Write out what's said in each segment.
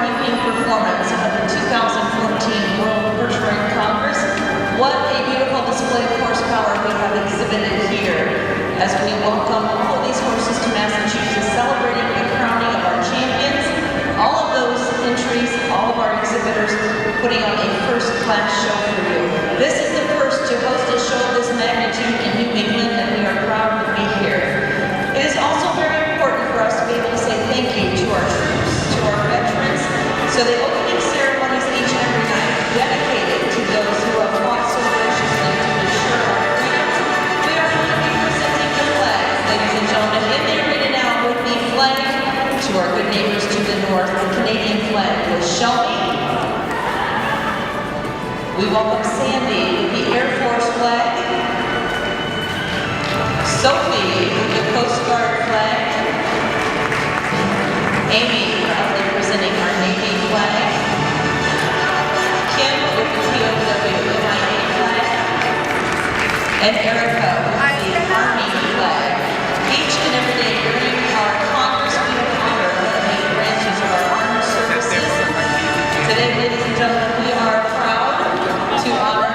evening performance of the 2014 World Portrait Congress. What a beautiful display of horsepower we have exhibited here as we welcome all of these horses to Massachusetts, celebrating the crowning of our champions, all of those entries, all of our exhibitors putting on a first-class show for you. This is the first to host a show of this magnitude in New England, and we are proud to be here. It is also very important for us to be able to say thank you to our troops, to our veterans. So the opening ceremonies each and every night dedicated to those who have fought so graciously to ensure our freedoms. We are going to be presenting the flags, ladies and gentlemen, in the arena now with the flag to our good neighbors to the north, the Canadian flag with Shelby. We welcome Sandy with the Air Force flag. Sophie with the Coast Guard flag. Amy proudly presenting our Navy flag. Kim with the POW MIA flag. And Erica with the Army flag. Each and every day during our Congress, we honor one of the branches of our armed services. Today, ladies and gentlemen, we are proud to honor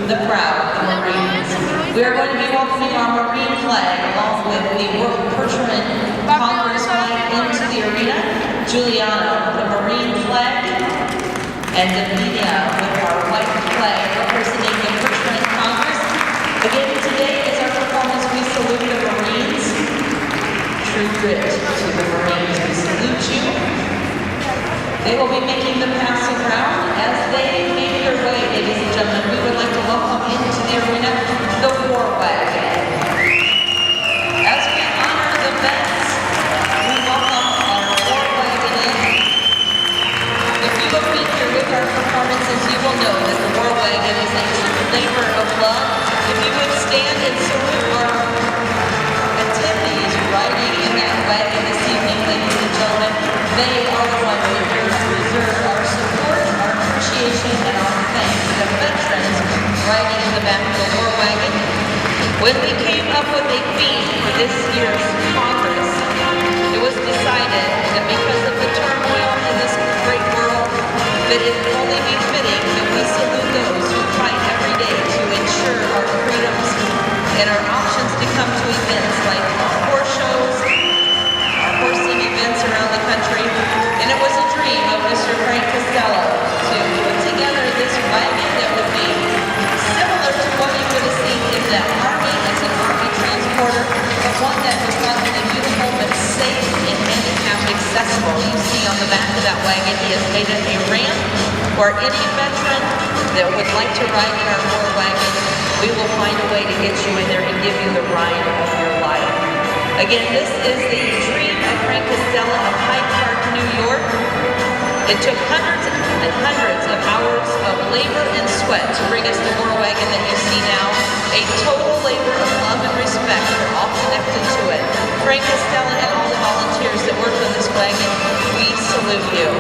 the proud Marines. We are going to be welcoming our Marine flag along with the World Portrait Congress flag into the arena. Juliana with the Marine flag, and Davinia with our white flag representing the Portrait Congress. Again, today is our performance. We salute the Marines. True grit to the Marines. We salute you. They will be making the pass around as they make their way, ladies and gentlemen. We would like to welcome into the arena the War Wagon. As we honor the vets, we welcome our War Wagon in. If you have been here with our performances, you will know that the War Wagon is a true labor of love. If you would stand and salute our attendees riding in that wagon this evening, ladies and gentlemen, they are the ones that are here to reserve our support, our appreciation, and our thanks to the veterans riding in the back of the War Wagon. When we came up with a theme for this year's Congress, it was decided that because of the turmoil in this great world, that it would only be fitting that we salute those who fight every day to ensure our freedoms and our options to come to events like horse shows, our horsing events around the country. And it was a dream of Mr. Frank Costello to put together this wagon that would be similar to what you would have seen in the Army as an Army transporter, but one that was not only beautiful but safe and handicap accessible. You see on the back of that wagon, he has made it a ramp for any veteran that would like to ride in our War Wagon. We will find a way to get you in there and give you the ride of your life. Again, this is the dream of Frank Costello of Hyde Park, New York. It took hundreds and hundreds of hours of labor and sweat to bring us the War Wagon that you see now. A total labor of love and respect for all connected to it. Frank Costello and all the volunteers that worked on this wagon, we salute you.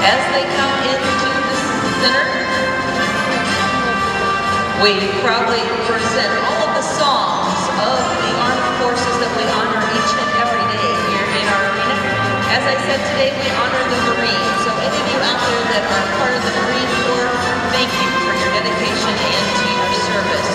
As they come into the center, we proudly present all of the songs of the armed forces that we honor each and every day here in our arena. As I said today, we honor the Marines. So any of you out there that are part of the Marine Corps, thank you for your dedication and to your service.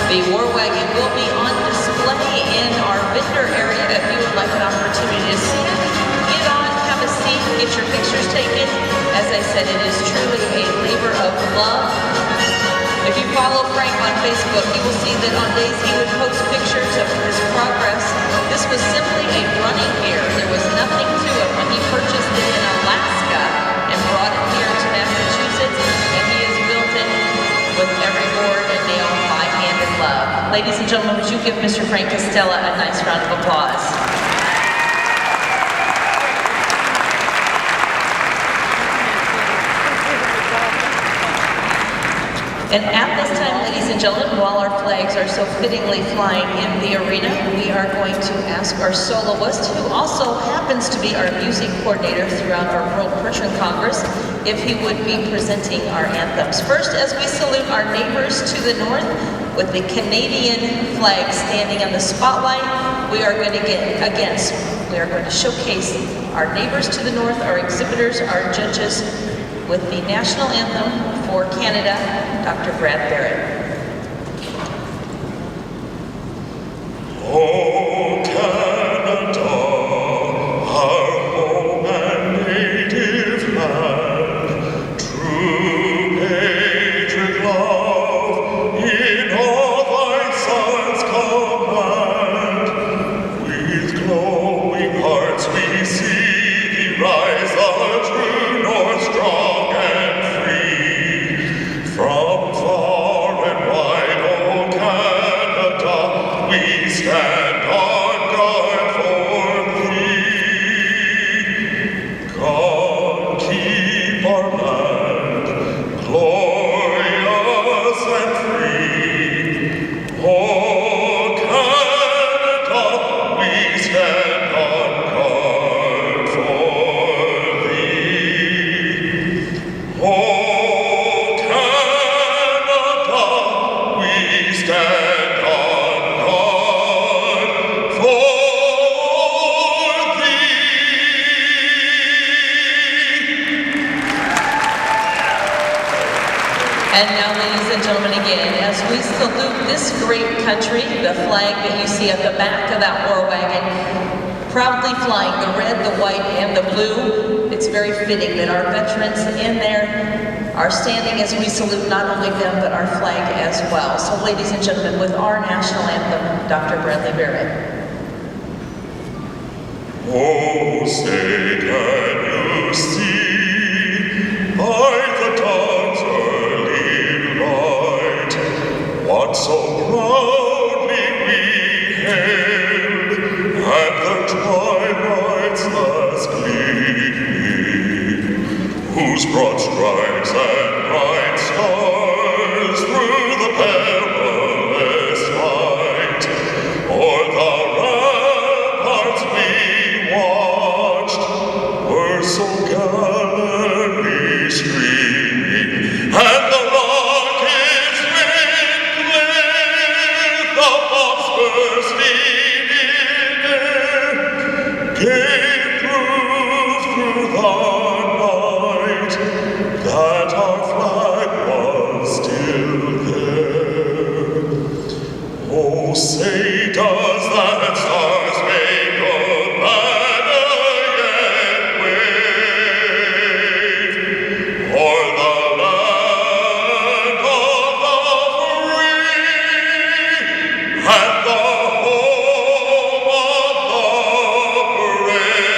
The War Wagon will be on display in our vendor area if you would like an opportunity to see it. Get on, have a seat, get your pictures taken. As I said, it is truly a labor of love. If you follow Frank on Facebook, you will see that on days he would post pictures of his progress. This was simply a running gear. There was nothing to it when he purchased it in Alaska and brought it here to Massachusetts, and he has built it with every board and nail by hand Ladies and gentlemen, would you give Mr. Frank Costella a nice round of applause? And at this time, ladies and gentlemen, while our flags are so fittingly flying in the arena, we are going to ask our soloist, who also happens to be our music coordinator throughout our World Persian Congress, if he would be presenting our anthems. First, as we salute our neighbors to the north, with the Canadian flag standing in the spotlight, we are going to showcase our neighbors to the north, our exhibitors, our judges, with the national anthem for Canada, Dr. Brad Barrett. Oh, Canada, our home and native land, true patriot love, in all thy sons command. With glowing hearts we see thee rise, the true north strong and free. From far and wide, O Canada, we stand on guard for thee. God keep our land glorious and free. Oh, Canada, we stand on guard for thee. Oh, Canada, we stand on guard for thee. And now, ladies and gentlemen, again, as we salute this great country, the flag that you see at the back of that war wagon, proudly flying the red, the white, and the blue, it's very fitting that our veterans in there are standing as we salute not only them, but our flag as well. So, ladies and gentlemen, with our national anthem, Dr. Bradley Barrett. Oh, say, can you see by the dawn's early light what so proudly we hailed at the twilight's last gleaming, whose broad stripes and bright stars through the perilous fight o'er the ramparts we watched were so gallantly streaming, and the rockets with the bombs bursting in air gave proof through the night that our flag was still there. Oh, say does that star-spangled banner yet wave o'er the land of the free and the home of the brave?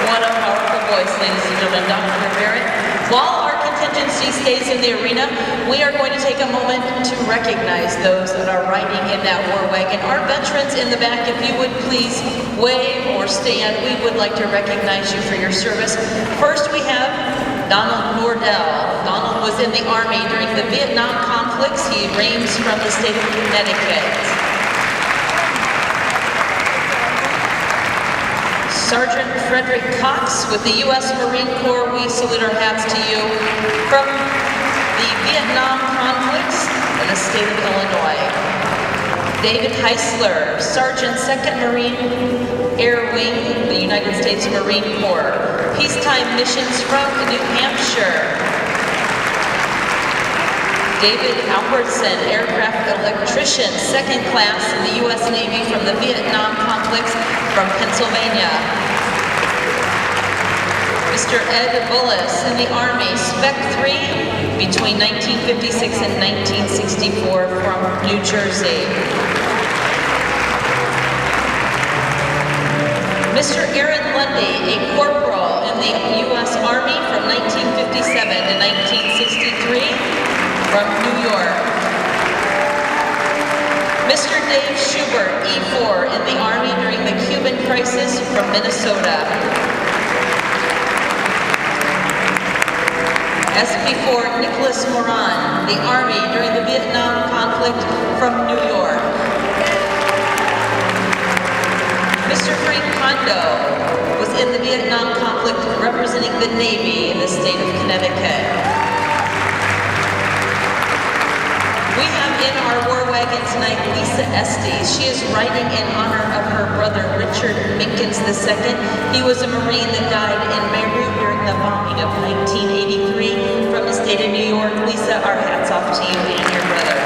What a powerful voice, ladies and gentlemen, Dr. Barrett. While our contingency stays in the arena, we are going to take a moment to recognize those that are riding in that war wagon. Our veterans in the back, if you would please wave or stand, we would like to recognize you for your service. First, we have Donald Nordell. Donald was in the Army during the Vietnam conflicts. He reigns from the state of Connecticut. Sergeant Frederick Cox with the U.S. Marine Corps, we salute our hats to you. From the Vietnam conflicts in the state of Illinois. David Heisler, Sergeant 2nd Marine Air Wing, the United States Marine Corps. Peacetime missions from New Hampshire. David Albertson, aircraft electrician, 2nd class in the U.S. Navy from the Vietnam conflicts from Pennsylvania. Mr. Ed Bullis in the Army, Spec 3, between 1956 and 1964 from New Jersey. Mr. Aaron Lundy, a corporal in the U.S. Army from 1957 to 1963 Dave Schubert, E4, in the Army during the Cuban crisis from Minnesota. SP4 Nicholas Moran, the Army during the Vietnam conflict from New York. Mr. Frank Kondo was in the Vietnam conflict representing the Navy in the state of Connecticut. We have in our war wagon tonight Lisa Estes. She is riding in honor of her brother Richard Minkins II. He was a Marine that died in Beirut during the bombing of 1983 from the state of New York. Lisa, our hats off to you and your brother.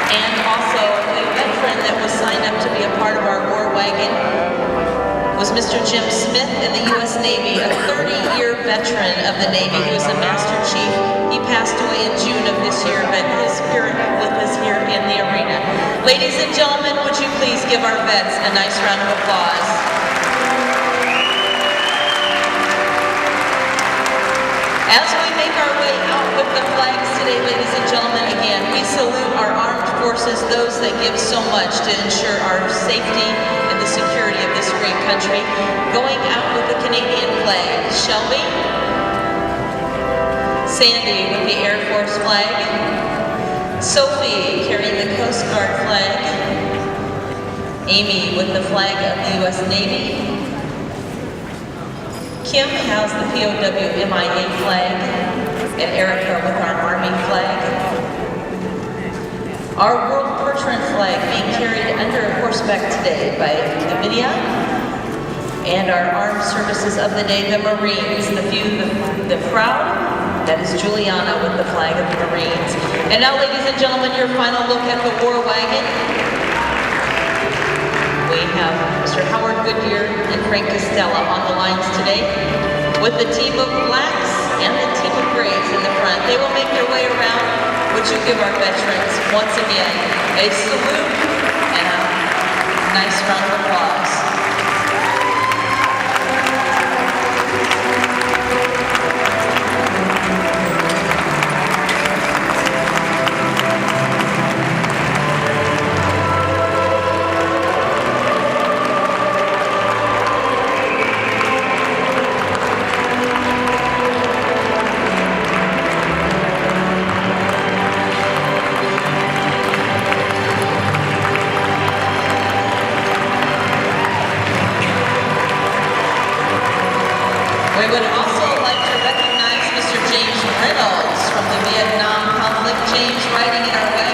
And also a veteran that was signed up to be a part of our war wagon was Mr. Jim Smith in the U.S. Navy, a 30-year veteran of the Navy. He was a Master Chief. He passed away in June of this year, but his spirit with us here in the arena. Ladies and gentlemen, would you please give our vets a nice round of applause? As we make our way out with the flags today, ladies and gentlemen, again, we salute our armed forces, those that give so much to ensure our safety and the security of this great country. Going out with the Canadian flag, Shelby, Sandy with the Air Force flag, Sophie carrying the Coast Guard flag, Amy with the flag of the U.S. Navy, Kim has the POW MIA flag, and Erica with our Army flag. Our World Portrait flag being carried under horseback today by Lavinia, and our armed services of the day, the Marines, the proud, that is Juliana with the flag of the Marines. And now, ladies and gentlemen, your final look at the war wagon. We have Mr. Howard Goodyear and Frank Costella on the lines today with the team of blacks and the team of grays in the front. They will make their way around. Would you give our veterans once again a salute and a nice round of applause? We would also like to recognize Mr. James Reynolds from the Vietnam conflict. James riding in our wagon.